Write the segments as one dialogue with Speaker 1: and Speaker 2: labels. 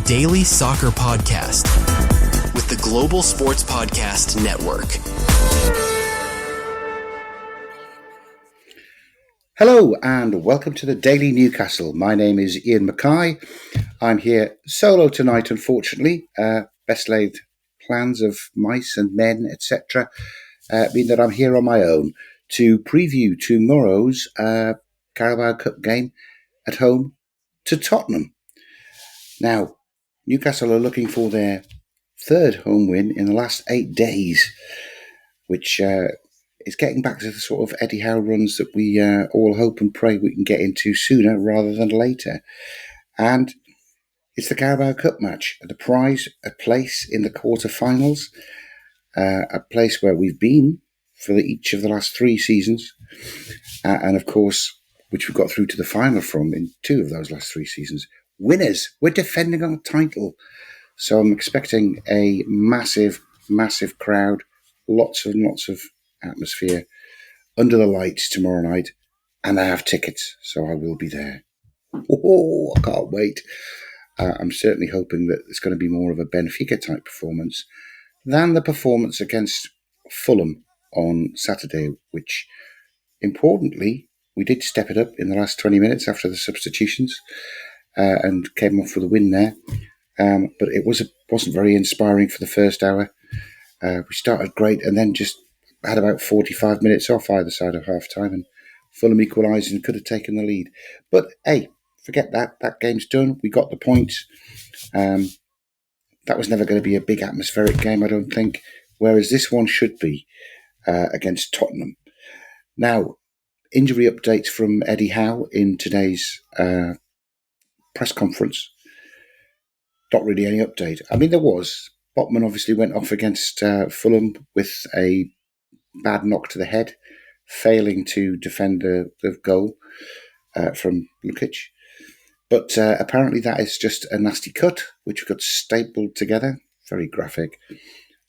Speaker 1: daily soccer podcast with the Global Sports Podcast Network.
Speaker 2: Hello and welcome to the Daily Newcastle. My name is Iain Mackay. I'm here solo tonight, unfortunately. Best laid plans of mice and men, etc. mean that I'm here on my own to preview tomorrow's Carabao Cup game at home to Tottenham. Now, Newcastle are looking for their third home win in the last 8 days, which is getting back to the sort of Eddie Howe runs that we all hope and pray we can get into sooner rather than later. And it's the Carabao Cup match. The prize, a place in the quarterfinals, a place where we've been for each of the last 3 seasons, and of course, which we've got through to the final from in 2 of those last 3 seasons. Winners, we're defending our title. So I'm expecting a massive, massive crowd, lots and lots of atmosphere under the lights tomorrow night, and I have tickets, so I will be there. Oh, I can't wait. I'm certainly hoping that it's going to be more of a Benfica type performance than the performance against Fulham on Saturday, which, importantly, we did step it up in the last 20 minutes after the substitutions and came off with a win there. But it wasn't very inspiring for the first hour. We started great and then just had about 45 minutes off either side of half-time, and Fulham equalised and could have taken the lead. But, hey, forget that. That game's done. We got the points. That was never going to be a big atmospheric game, I don't think, whereas this one should be against Tottenham. Now, injury updates from Eddie Howe in today's press conference. Not really any update. I mean, there was. Botman obviously went off against Fulham with a bad knock to the head, failing to defend the goal from Lukic. But apparently that is just a nasty cut, which got stapled together, very graphic,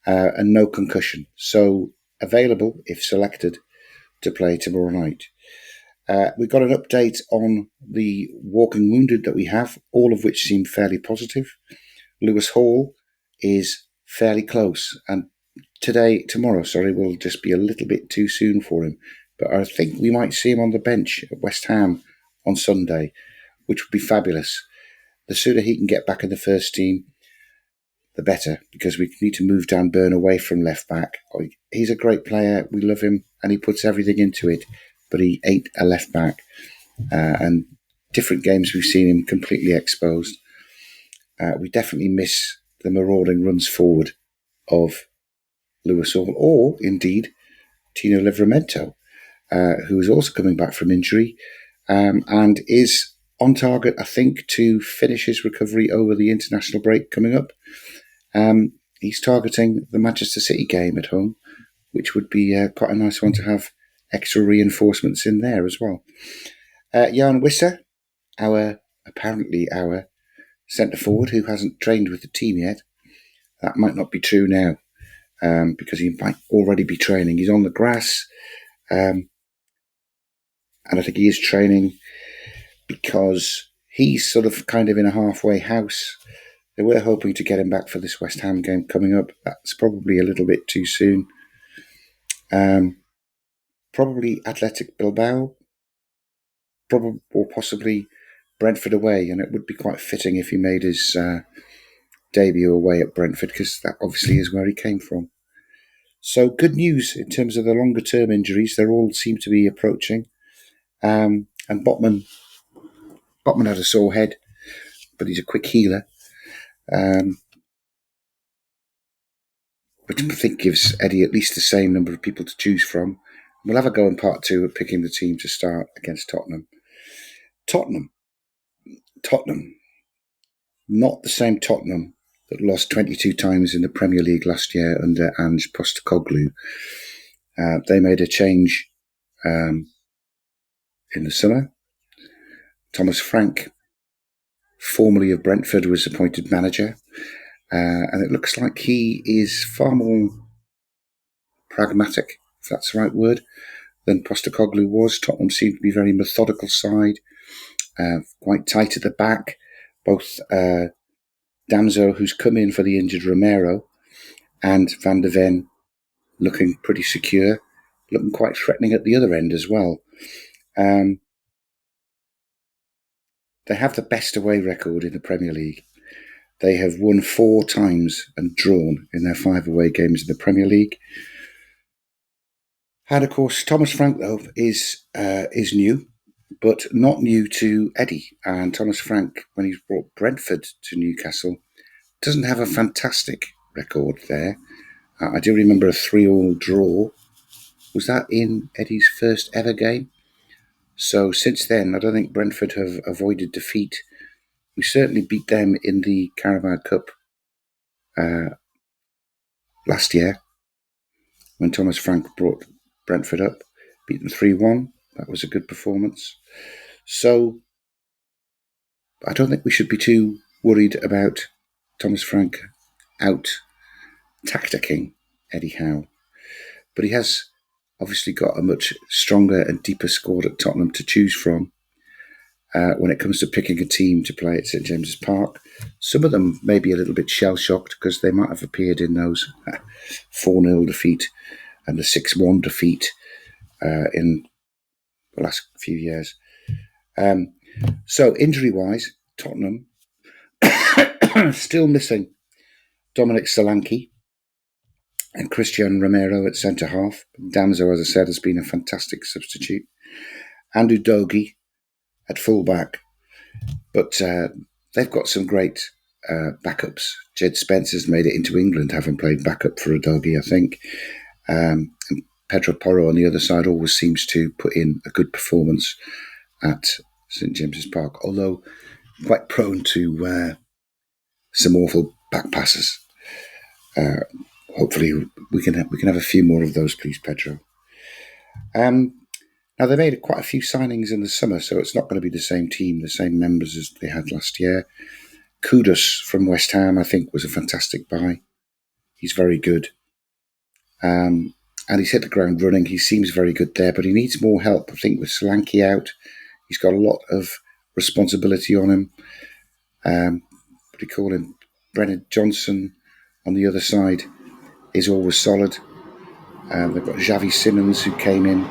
Speaker 2: and no concussion. So available, if selected, to play tomorrow night. We've got an update on the walking wounded that we have, all of which seem fairly positive. Lewis Hall is fairly close, and tomorrow, will just be a little bit too soon for him. But I think we might see him on the bench at West Ham on Sunday, which would be fabulous. The sooner he can get back in the first team, the better, because we need to move Dan Burn away from left back. He's a great player, we love him, and he puts everything into it, but he ain't a left back. And different games we've seen him completely exposed. We definitely miss the marauding runs forward of Lewis Hall, or indeed Tino Livramento, who is also coming back from injury and is on target, I think, to finish his recovery over the international break coming up. He's targeting the Manchester City game at home, which would be quite a nice one to have extra reinforcements in there as well. Jan Wisser, our centre-forward, who hasn't trained with the team yet. That might not be true now, because he might already be training. He's on the grass, and I think he is training because he's sort of kind of in a halfway house. They were hoping to get him back for this West Ham game coming up. That's probably a little bit too soon. Probably Athletic Bilbao, or possibly Brentford away, and it would be quite fitting if he made his debut away at Brentford, because that obviously is where he came from. So good news in terms of the longer term injuries. They all seem to be approaching. And Botman had a sore head, but he's a quick healer, which I think gives Eddie at least the same number of people to choose from. We'll have a go in part 2 at picking the team to start against Tottenham. Tottenham. Not the same Tottenham that lost 22 times in the Premier League last year under Ange Postecoglou. They made a change in the summer. Thomas Frank, formerly of Brentford, was appointed manager. And it looks like he is far more pragmatic, if that's the right word, than Postecoglou was. Tottenham seemed to be a very methodical side, quite tight at the back, both Damso, who's come in for the injured Romero, and Van de Ven looking pretty secure, looking quite threatening at the other end as well. They have the best away record in the Premier League. They have won 4 times and drawn in their 5 away games in the Premier League. And of course, Thomas Frank, though, is new, but not new to Eddie. And Thomas Frank, when he's brought Brentford to Newcastle, doesn't have a fantastic record there. I do remember a 3-3 draw. Was that in Eddie's first ever game? So since then, I don't think Brentford have avoided defeat. We certainly beat them in the Carabao Cup last year when Thomas Frank brought Brentford up, beat them 3-1. That was a good performance. So I don't think we should be too worried about Thomas Frank out tacticking Eddie Howe. But he has obviously got a much stronger and deeper squad at Tottenham to choose from when it comes to picking a team to play at St James's Park. Some of them may be a little bit shell-shocked because they might have appeared in those 4-0 defeat and the 6-1 defeat in the last few years. So injury-wise, Tottenham still missing Dominic Solanke and Christian Romero at centre-half. Damso, as I said, has been a fantastic substitute. Andrew Dogie at full-back. But they've got some great backups. Jed Spencer's made it into England, having played backup for Udogie, I think. And Pedro Porro on the other side always seems to put in a good performance at St James's Park, although quite prone to some awful back passes. Hopefully we can have a few more of those, please, Pedro. Now, they made quite a few signings in the summer, so it's not going to be the same team, the same members as they had last year. Kudus from West Ham, I think, was a fantastic buy. He's very good. And he's hit the ground running. He seems very good there, but he needs more help. I think with Solanke out, he's got a lot of responsibility on him. What do you call him? Brennan Johnson on the other side is always solid. They've got Xavi Simons, who came in,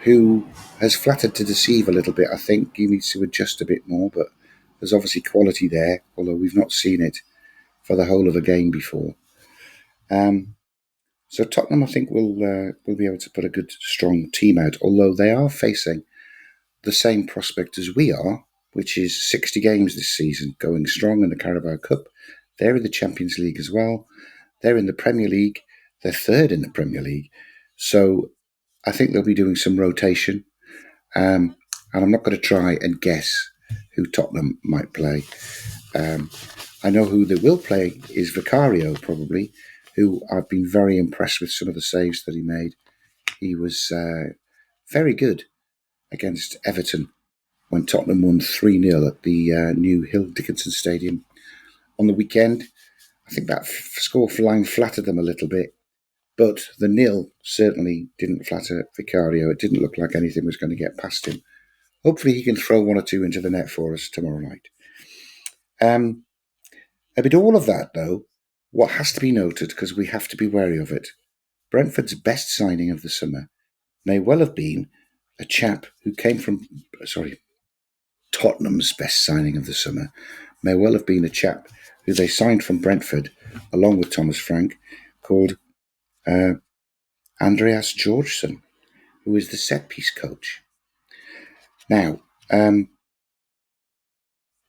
Speaker 2: who has flattered to deceive a little bit, I think. He needs to adjust a bit more, but there's obviously quality there, although we've not seen it for the whole of a game before. So Tottenham, I think, will be able to put a good, strong team out, although they are facing the same prospect as we are, which is 60 games this season, going strong in the Carabao Cup. They're in the Champions League as well. They're in the Premier League. They're third in the Premier League. So I think they'll be doing some rotation. And I'm not going to try and guess who Tottenham might play. I know who they will play is Vicario, probably, who I've been very impressed with some of the saves that he made. He was very good against Everton when Tottenham won 3-0 at the new Hill Dickinson Stadium on the weekend. I think that scoreline flattered them a little bit, but the 0 certainly didn't flatter Vicario. It didn't look like anything was going to get past him. Hopefully he can throw 1 or 2 into the net for us tomorrow night. Amid all of that, though, what has to be noted, because we have to be wary of it, Brentford's best signing of the summer may well have been a chap who came from... Tottenham's best signing of the summer may well have been a chap who they signed from Brentford, along with Thomas Frank, called Andreas Georgeson, who is the set-piece coach. Now,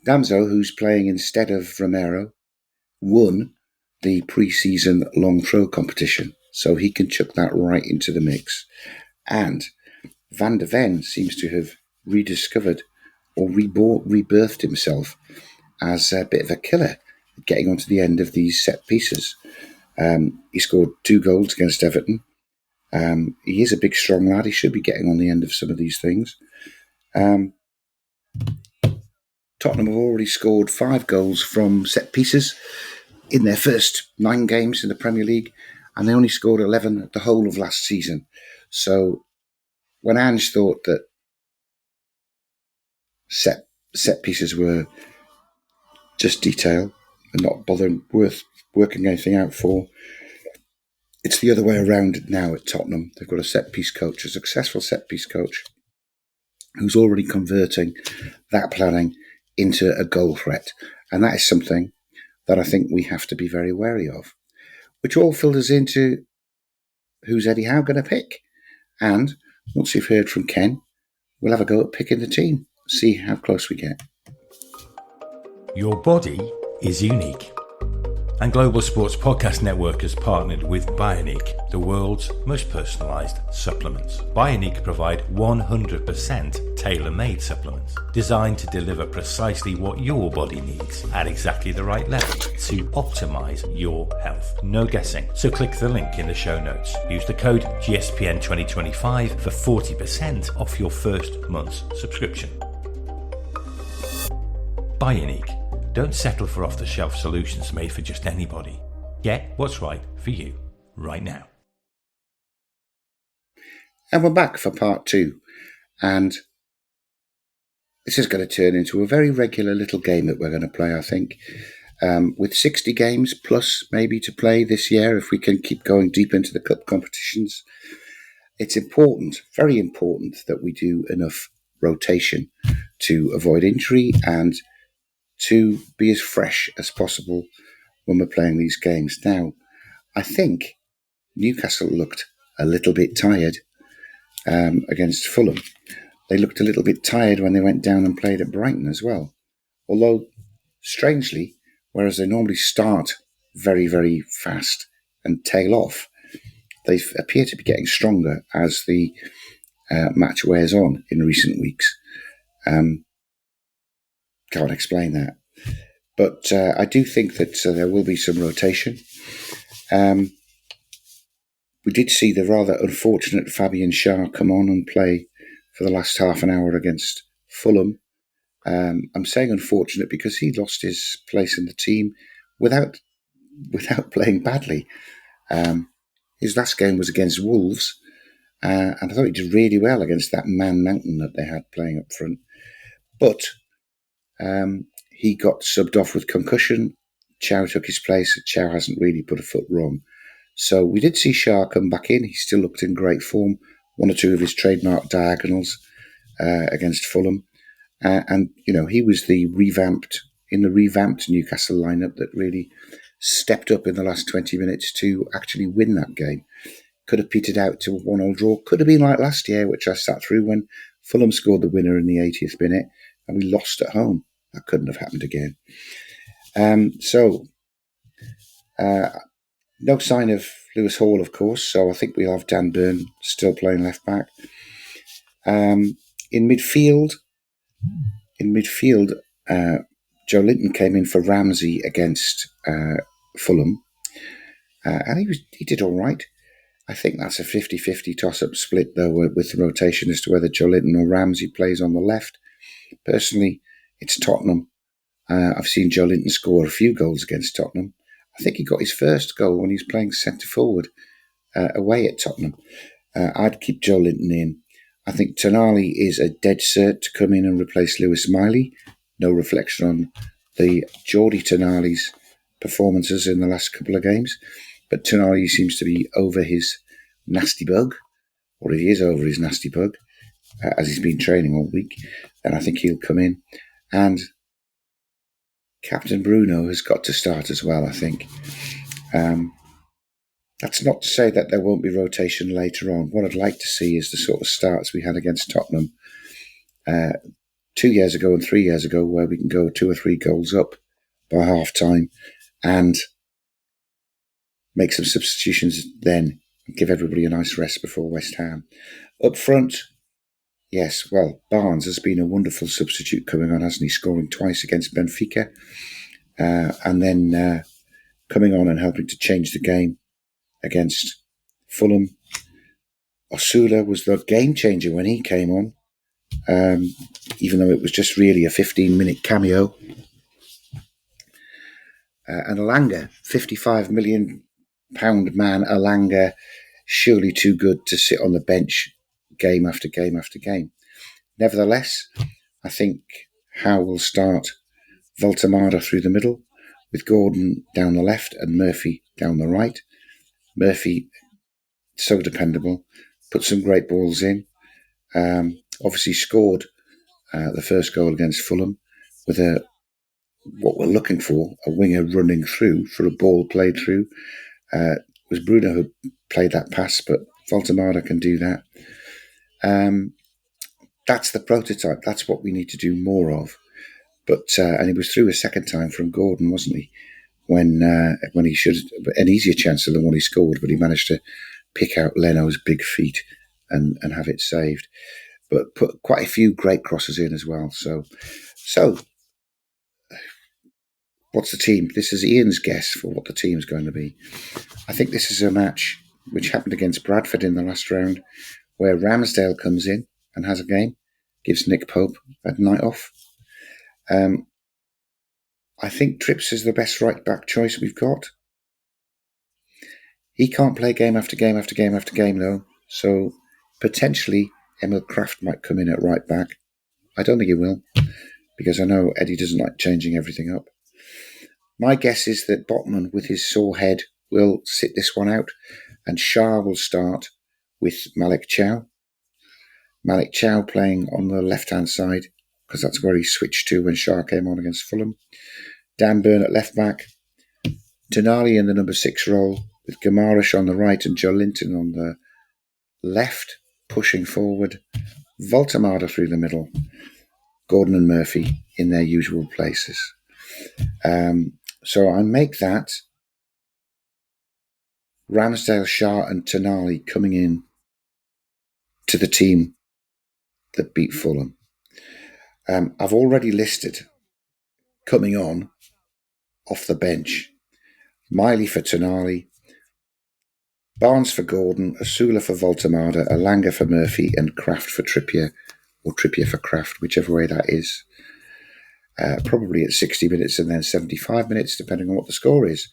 Speaker 2: Damso, who's playing instead of Romero, won the pre-season long throw competition, so he can chuck that right into the mix. And Van de Ven seems to have rediscovered or rebirthed himself as a bit of a killer, getting onto the end of these set pieces. He scored 2 goals against Everton. He is a big, strong lad. He should be getting on the end of some of these things. Tottenham have already scored 5 goals from set pieces in their first 9 games in the Premier League, and they only scored 11 the whole of last season. So when Ange thought that set pieces were just detail, not bothering working anything out for. It's the other way around now at Tottenham. They've got a set-piece coach, a successful set-piece coach, who's already converting that planning into a goal threat. And that is something that I think we have to be very wary of, which all filters into who's Eddie Howe going to pick. And once you've heard from Ken, we'll have a go at picking the team, see how close we get.
Speaker 3: Your body is unique. And Global Sports Podcast Network has partnered with Bioniq, the world's most personalised supplements. Bioniq provide 100% tailor-made supplements designed to deliver precisely what your body needs at exactly the right level to optimise your health. No guessing. So click the link in the show notes. Use the code GSPN2025 for 40% off your first month's subscription. Bioniq. Don't settle for off-the-shelf solutions made for just anybody. Get what's right for you right now.
Speaker 2: And we're back for part 2. And this is going to turn into a very regular little game that we're going to play, I think. With 60 games plus maybe to play this year, if we can keep going deep into the cup competitions. It's important, very important, that we do enough rotation to avoid injury and to be as fresh as possible when we're playing these games. Now, I think Newcastle looked a little bit tired against Fulham. They looked a little bit tired when they went down and played at Brighton as well. Although, strangely, whereas they normally start very, very fast and tail off, they appear to be getting stronger as the match wears on in recent weeks. Can't explain that. But I do think that there will be some rotation. We did see the rather unfortunate Fabian Schär come on and play for the last half an hour against Fulham. I'm saying unfortunate because he lost his place in the team without playing badly. His last game was against Wolves, and I thought he did really well against that Man Mountain that they had playing up front. But he got subbed off with concussion. Chow took his place. Chow hasn't really put a foot wrong. So we did see Schär come back in. He still looked in great form. One or two of his trademark diagonals against Fulham. And, you know, he was the revamped Newcastle lineup that really stepped up in the last 20 minutes to actually win that game. Could have petered out to a 1-1 draw. Could have been like last year, which I sat through when Fulham scored the winner in the 80th minute and we lost at home. That couldn't have happened again. No sign of Lewis Hall, of course, so I think we'll have Dan Burn still playing left back. In midfield, Joe Linton came in for Ramsey against Fulham, and he did all right. I think that's a 50-50 toss-up split, though, with the rotation as to whether Joe Linton or Ramsey plays on the left. Personally, it's Tottenham. I've seen Joe Linton score a few goals against Tottenham. I think he got his first goal when he was playing centre-forward away at Tottenham. I'd keep Joe Linton in. I think Tonali is a dead cert to come in and replace Lewis Miley. No reflection on the Geordie Tonali's performances in the last couple of games. But Tonali seems to be over his nasty bug, or he is over his nasty bug, as he's been training all week. And I think he'll come in. And Captain Bruno has got to start as well, I think. That's not to say that there won't be rotation later on. What I'd like to see is the sort of starts we had against Tottenham 2 years ago and 3 years ago, where we can go 2 or 3 goals up by half-time and make some substitutions then and give everybody a nice rest before West Ham. Up front, yes, well, Barnes has been a wonderful substitute coming on, hasn't he? Scoring twice against Benfica and then coming on and helping to change the game against Fulham. Osula was the game changer when he came on, even though it was just really a 15-minute cameo. And Elanga, £55 million man Elanga, surely too good to sit on the bench game after game after game. Nevertheless, I think Howe will start Voltemada through the middle with Gordon down the left and Murphy down the right. Murphy, so dependable, put some great balls in. Obviously scored the first goal against Fulham with what we're looking for, a winger running through for a ball played through. It was Bruno who played that pass, but Voltemada can do that. That's the prototype. That's what we need to do more of. But and he was through a second time from Gordon, wasn't he? When he should an easier chance than the one he scored, but he managed to pick out Leno's big feet and have it saved. But put quite a few great crosses in as well. So what's the team? This is Iain's guess for what the team's going to be. I think this is a match which happened against Bradford in the last round, where Ramsdale comes in and has a game, gives Nick Pope a night off. I think Trips is the best right-back choice we've got. He can't play game after game after game after game, though, so potentially Emil Kraft might come in at right-back. I don't think he will, because I know Eddie doesn't like changing everything up. My guess is that Botman, with his sore head, will sit this one out, and Shah will start with Malik Chow. Malik Chow playing on the left-hand side, because that's where he switched to when Shah came on against Fulham. Dan Burn at left-back. Tonali in the number 6 role, with Gamarish on the right and Joe Linton on the left, pushing forward. Voltemada through the middle. Gordon and Murphy in their usual places. So I make that Ramsdale, Shah and Tonali coming in to the team that beat Fulham. I've already listed coming on off the bench. Miley for Tonali, Barnes for Gordon, Asula for Voltemada, Elanga for Murphy and Kraft for Trippier, or Trippier for Kraft, whichever way that is. Probably at 60 minutes and then 75 minutes, depending on what the score is.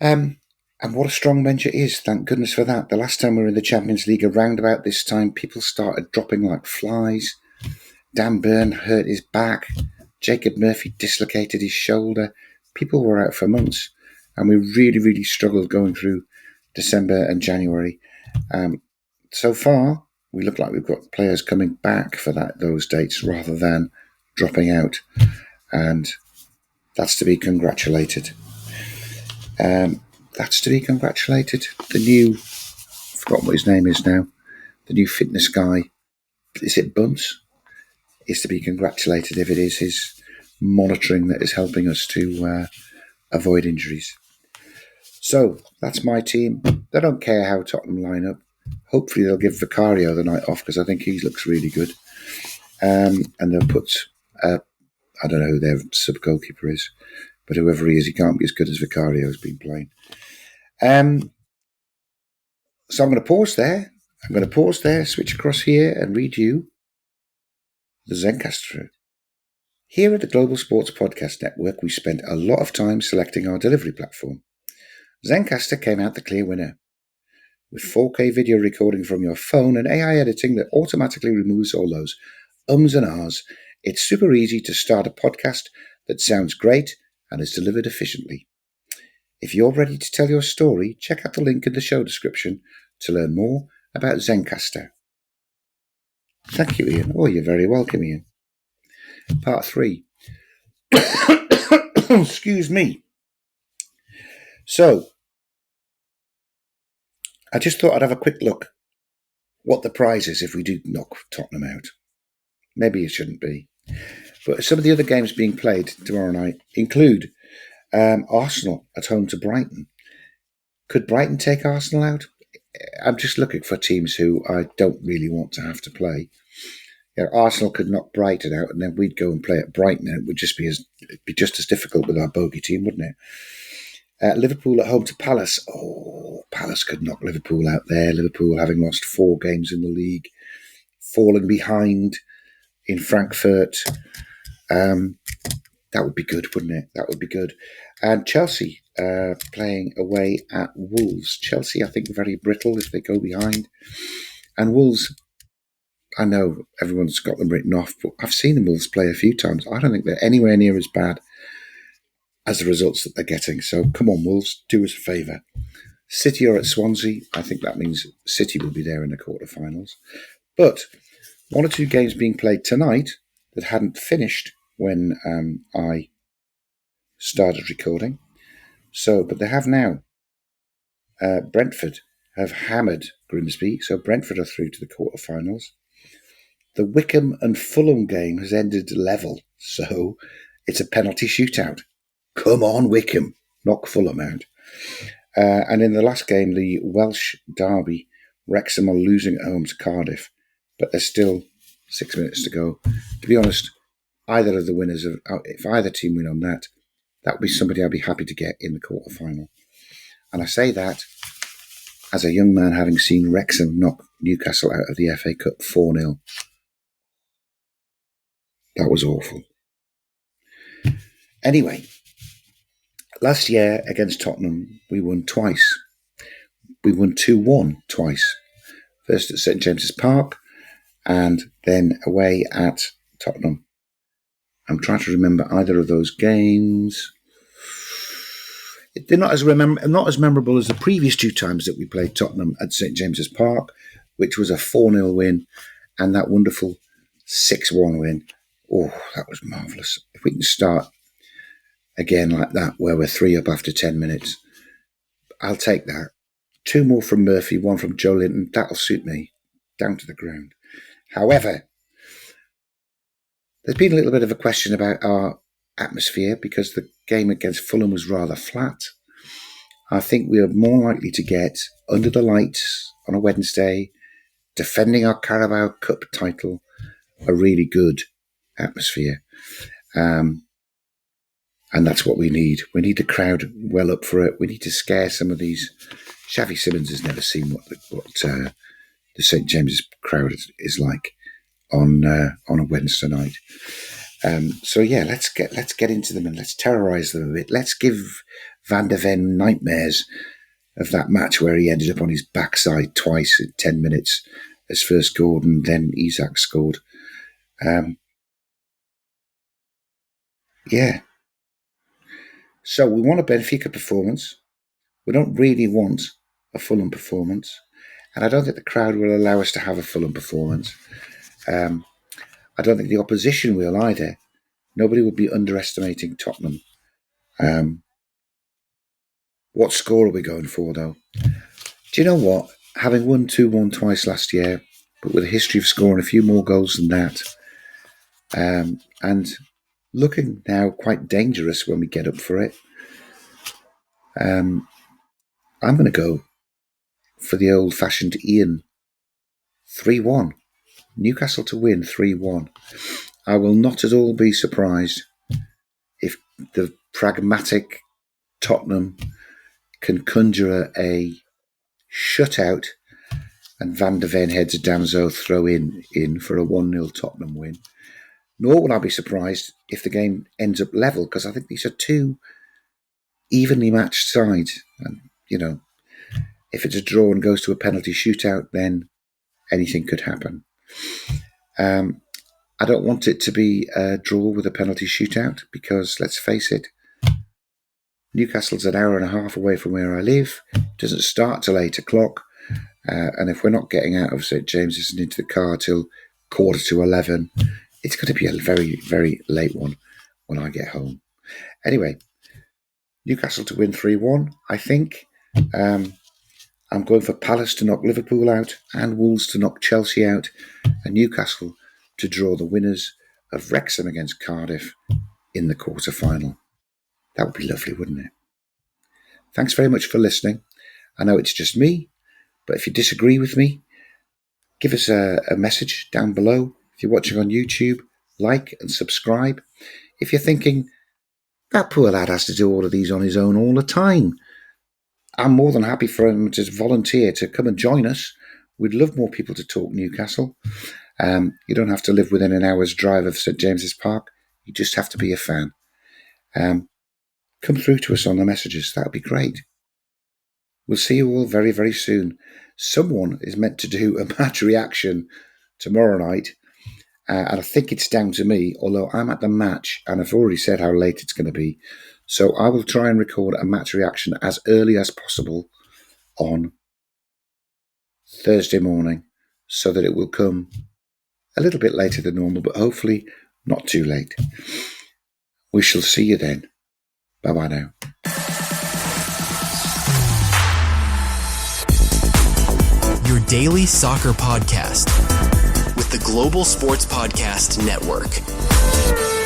Speaker 2: And what a strong bench it is, thank goodness for that. The last time we were in the Champions League, around about this time, people started dropping like flies. Dan Burn hurt his back. Jacob Murphy dislocated his shoulder. People were out for months, and we really, really struggled going through December and January. So far, we look like we've got players coming back for those dates rather than dropping out, and that's to be congratulated. The new, I've forgotten what his name is now, the new fitness guy, is it Bunce? Is to be congratulated if it is his monitoring that is helping us to avoid injuries. So that's my team. They don't care how Tottenham line up. Hopefully they'll give Vicario the night off, because I think he looks really good. And they'll put, I don't know who their sub-goalkeeper is, but whoever he is, he can't be as good as Vicario has been playing. So I'm going to pause there. Switch across here and read you the Zencastr. Here at the Global Sports Podcast Network, we spent a lot of time selecting our delivery platform. Zencastr came out the clear winner. With 4K video recording from your phone and AI editing that automatically removes all those ums and ahs, it's super easy to start a podcast that sounds great and is delivered efficiently. If you're ready to tell your story, check out the link in the show description to learn more about Zencastr. Thank you, Iain. Oh, you're very welcome, Iain. Part 3. Excuse me. So, I just thought I'd have a quick look what the prize is if we do knock Tottenham out. Maybe it shouldn't be. But some of the other games being played tomorrow night include Arsenal at home to Brighton. Could Brighton take Arsenal out? I'm just looking for teams who I don't really want to have to play. Arsenal could knock Brighton out, and then we'd go and play at Brighton, and it would just be just as difficult with our bogey team, wouldn't it? Liverpool at home to Palace. Oh, Palace could knock Liverpool out there. Liverpool having lost 4 games in the league, falling behind in Frankfurt. That would be good, wouldn't it? That would be good. And Chelsea playing away at Wolves. Chelsea, I think, very brittle if they go behind. And Wolves, I know everyone's got them written off, but I've seen the Wolves play a few times. I don't think they're anywhere near as bad as the results that they're getting. So come on, Wolves, do us a favour. City are at Swansea. I think that means City will be there in the quarterfinals. But one or two games being played tonight that hadn't finished when I started recording. But they have now. Brentford have hammered Grimsby, so Brentford are through to the quarterfinals. The Wycombe and Fulham game has ended level, so it's a penalty shootout. Come on, Wycombe, knock Fulham out. And in the last game, the Welsh derby, Wrexham are losing at home to Cardiff, but there's still 6 minutes to go. To be honest, either of the winners, if either team win on that would be somebody I'd be happy to get in the quarterfinal. And I say that as a young man having seen Wrexham knock Newcastle out of the FA Cup 4-0. That was awful. Anyway, last year against Tottenham, we won twice. We won 2-1 twice. First at St James's Park and then away at Tottenham. I'm trying to remember either of those games. They're not as memorable as the previous two times that we played Tottenham at St James's Park, which was a 4-0 win, and that wonderful 6-1 win. Oh, that was marvellous. If we can start again like that, where we're 3 up after 10 minutes, I'll take that. 2 more from Murphy, 1 from Joe Linton. That'll suit me. Down to the ground. However, there's been a little bit of a question about our atmosphere because the game against Fulham was rather flat. I think we are more likely to get under the lights on a Wednesday, defending our Carabao Cup title, a really good atmosphere. And that's what we need. We need the crowd well up for it. We need to scare some of these. Xavi Simons has never seen what the St James's crowd is like on a Wednesday night. Let's get into them and let's terrorise them a bit. Let's give Van der Ven nightmares of that match where he ended up on his backside twice in 10 minutes as first scored and then Isak scored. So we want a Benfica performance. We don't really want a Fulham performance. And I don't think the crowd will allow us to have a Fulham performance. I don't think the opposition will either. Nobody would be underestimating Tottenham. What score are we going for, though? Do you know what? Having won 2-1 twice last year, but with a history of scoring a few more goals than that, and looking now quite dangerous when we get up for it, I'm going to go for the old-fashioned Iain. 3-1. Newcastle to win 3-1. I will not at all be surprised if the pragmatic Tottenham can conjure a shutout and Van der Ven heads a Danzo throw in for a 1-0 Tottenham win. Nor will I be surprised if the game ends up level, because I think these are two evenly matched sides. And, if it's a draw and goes to a penalty shootout, then anything could happen. I don't want it to be a draw with a penalty shootout because, let's face it, Newcastle's an hour and a half away from where I live. It doesn't start till 8 o'clock. And if we're not getting out of St James's and into the car till 11:15, it's going to be a very, very late one when I get home. Anyway, Newcastle to win 3-1, I think. I'm going for Palace to knock Liverpool out and Wolves to knock Chelsea out and Newcastle to draw the winners of Wrexham against Cardiff in the quarter-final. That would be lovely, wouldn't it? Thanks very much for listening. I know it's just me, but if you disagree with me, give us a message down below. If you're watching on YouTube, like and subscribe. If you're thinking, that poor lad has to do all of these on his own all the time, I'm more than happy for him to volunteer to come and join us. We'd love more people to talk Newcastle. You don't have to live within an hour's drive of St James's Park. You just have to be a fan. Come through to us on the messages. That would be great. We'll see you all very, very soon. Someone is meant to do a match reaction tomorrow night. And I think it's down to me, although I'm at the match and I've already said how late it's going to be. So I will try and record a match reaction as early as possible on Thursday morning so that it will come a little bit later than normal, but hopefully not too late. We shall see you then. Bye-bye now.
Speaker 1: Your daily soccer podcast with the Global Sports Podcast Network.